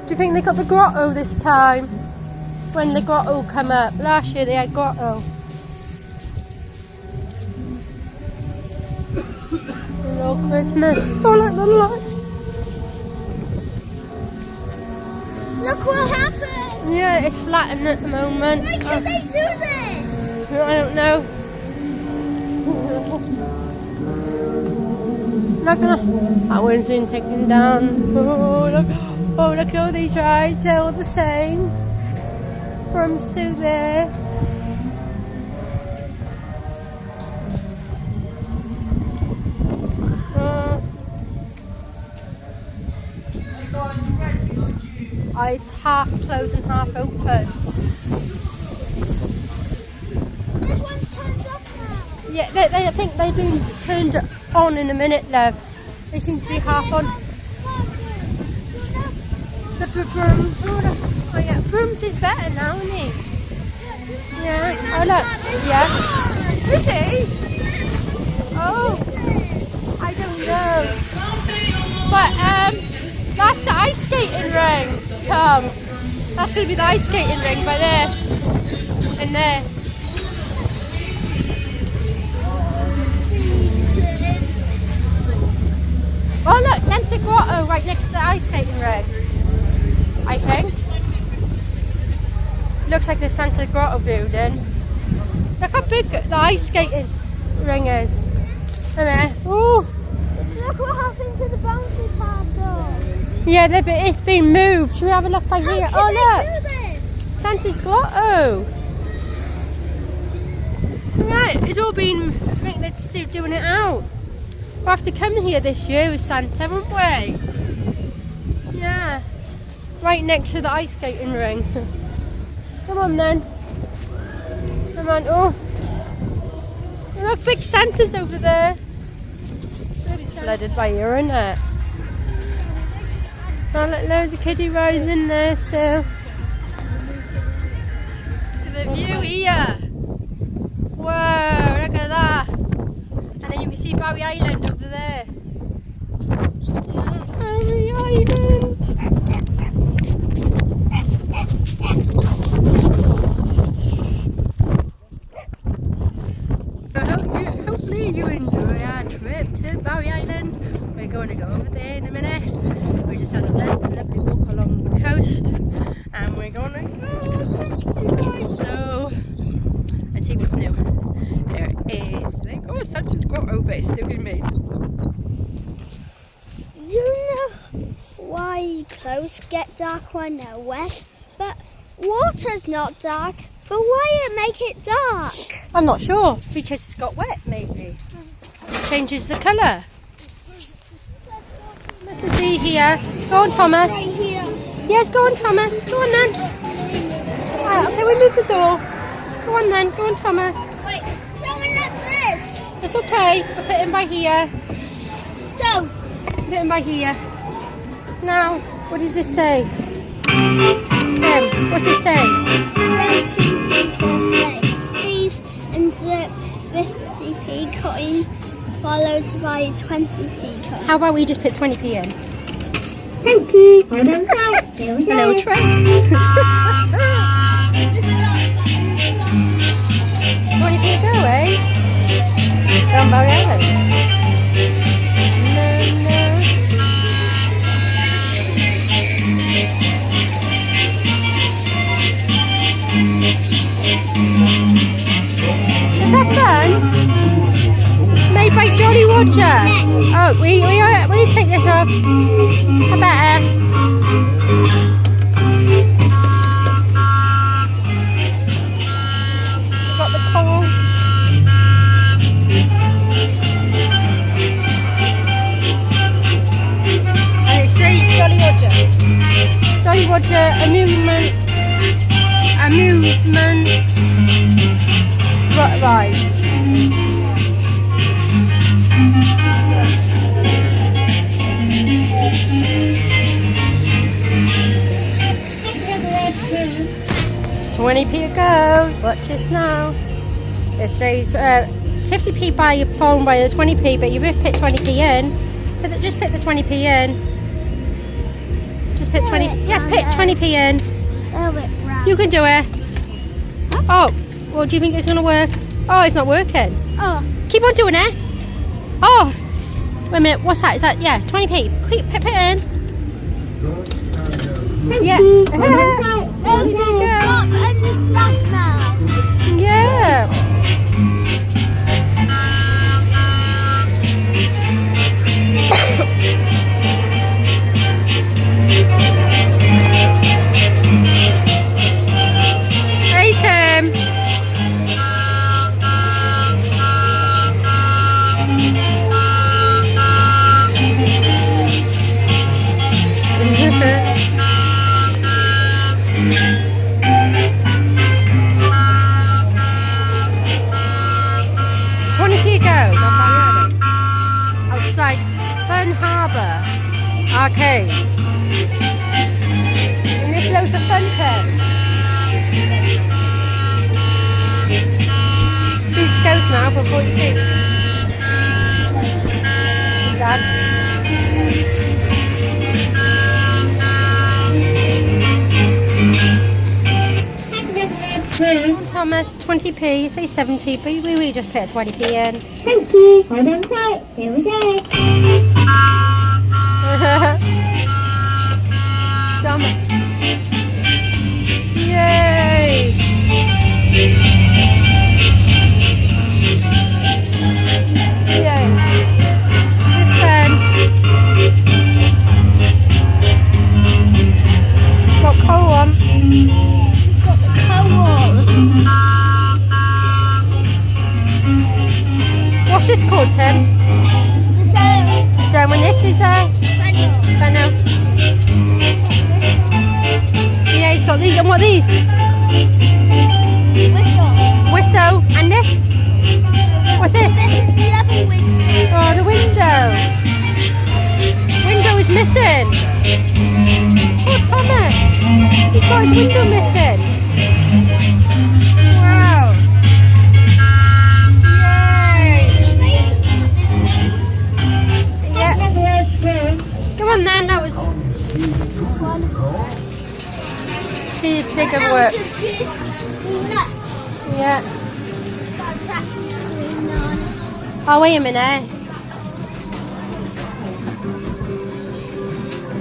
Do you think they got the grotto this time? When the grotto come up. Last year they had grotto. Hello Christmas. Oh look, the lights. Look what happened! Yeah, it's flattened at the moment. Why can't they do this? I don't know. Look, that one's been taken down. Oh look at all these rides, they're all the same. From still there. It's half closed and half open. This one's turned off now. Yeah, I think they've been turned on in a minute, love. They seem to be half on. The broom. Oh yeah, brooms is better now, isn't he? Yeah. Oh look. Yeah. Is he? Oh. I don't know. But that's the ice skating ring. Come. That's going to be the ice skating ring by there. And there. Oh look, Santa Grotto right next to the ice skating ring. I think. Looks like the Santa Grotto building. Look how big the ice skating ring is. And there. Ooh. Look what happened to the bouncy castle. Yeah, it's been moved. Should we have a look by here? How Oh can look. they do this? Santa's Grotto. Right, it's all been. I think they're still doing it out. We'll have to come here this year with Santa, won't we? Yeah. Right next to the ice skating ring. Come on then. Come on. Oh. Look, big Santa's over there. It's flooded by here, isn't it? Oh, look, loads of kiddie rides in there still. Look at the view here. Whoa, look at that. And then you can see Barry Island over there. Yeah, Barry Island. Hopefully you enjoy our trip to Barry Island. We're going to go over there in a minute. We just had a lovely walk along the coast and we're going to go take a ride. So let's see what's new. There goes Santa's Grotto, but it's still being made. You know why clothes get dark when they're wet, but water's not dark. But why it make it dark? I'm not sure, because it's got wet maybe. It changes the colour. Let's see here. Go on Thomas. Right here. Yes, go on Thomas. Go on then. Right, okay, we'll move the door. Go on then, go on Thomas. Wait, someone left this. It's okay, we'll put him by here. So, Put him by here. Now, what does this say? What's it say? 17 people play. Please insert 50p coin followed by a 20p coin. How about we just put 20p in? Thank you. I don't know. Here we A little trick. 20p go, eh? Down Barry Island. No, no. Is that fun? Made by Jolly Roger. Oh, we take this off. I better. Got the coral. And it says Jolly Roger. Jolly Roger amusement rides. £20p a go. Watch this now. It says 50p by your phone by the 20p, but you would put 20p in. Just put the 20p in. Just put 20. Yeah, put 20p in. Oh, it round. You can do it. Oh, well, do you think it's gonna work? Oh, it's not working. Oh, Keep on doing it. Oh, wait a minute. What's that? Is that, yeah, 20p. Quick, put it in. Yeah. There you go. and it's flash now. Yeah. Hey, Tim. Outside Fun Harbour Arcade. And there's loads of fun terms. Food goes now for 42. Dad. Thomas, 20p, you say 70p, we just put a 20p in. Thank you. Hold on tight. Here we go. Thomas. Yay! Yay. This is fun. Got coal on. It's got the coal. What's this called, Tim? The dome. Dome, and this is a funnel. Yeah, he's got these. And what are these? Whistle. Whistle. And this? What's this? This is the other window. Oh, the window. Window is missing. Oh, Thomas. He's got his window missing. Wow. Yeah. Come on then, that was... This one. See, it's big of work. Nuts. Yeah. Got cracks going on. Oh, wait a minute.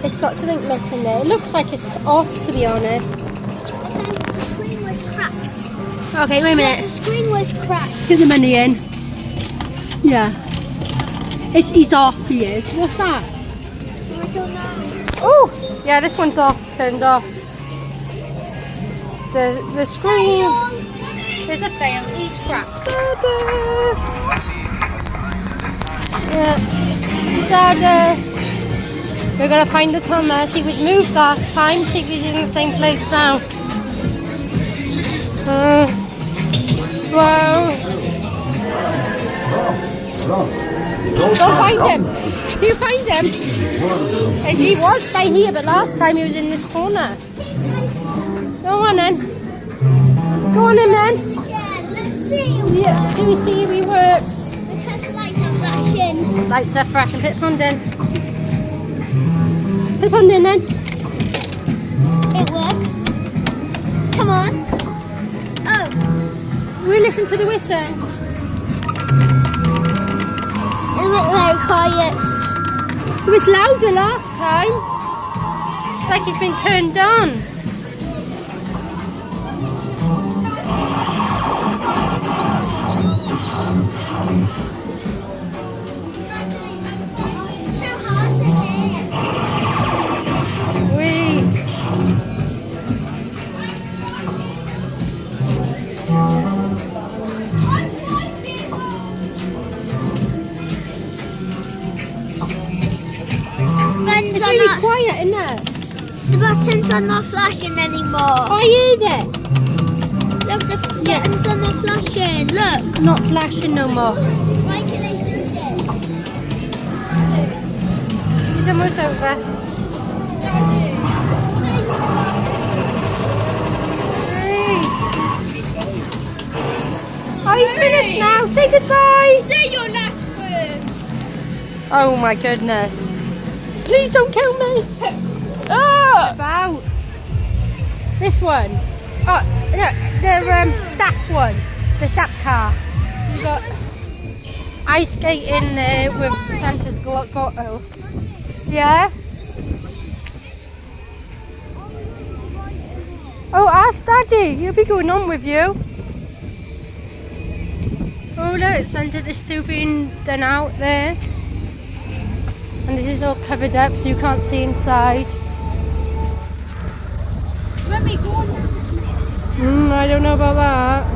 It's got something missing there. It looks like it's off, to be honest. The screen was cracked. Okay, wait a The minute. screen was cracked. Get the money in. Yeah. He's off, he is. What's that? I don't know. Oh! Yeah, this one's off, turned off. The screen... There's a fail. He's cracked. Stardust! Yeah. Stardust! We're gonna find the Thomas. He was moved last time. See if he's in the same place now. Wow. Don't find him. Do you find him? He was by here, but last time he was in this corner. Go on then. Go on in then. Yeah, let's see. Yeah, see if he works. Because the lights are flashing. Lights are flashing. Put pond in. Put pond in then. It worked. Come on. Oh. We listen to the whistle. It went very quiet. It was louder last time. It's like it's been turned on. It's too hard to hear. Weak. Buttons It's are really not, quiet, isn't it? the buttons are not flashing anymore. Oh, I heard it. Look, the buttons are not flashing. Look. Not flashing no more. Why can I do this? He's almost over. Hey. Oh, he's finished now. Say goodbye. Say your last word. Oh my goodness. Please don't kill me. Oh! Look. About this one. Oh, no, the sap one. The sap car. You've got ice skating there with Santa's grotto. Yeah? Oh, ask Daddy. He'll be going on with you. Oh, look, Santa, there's still being done out there. And this is all covered up so you can't see inside. Where we going? I don't know about that.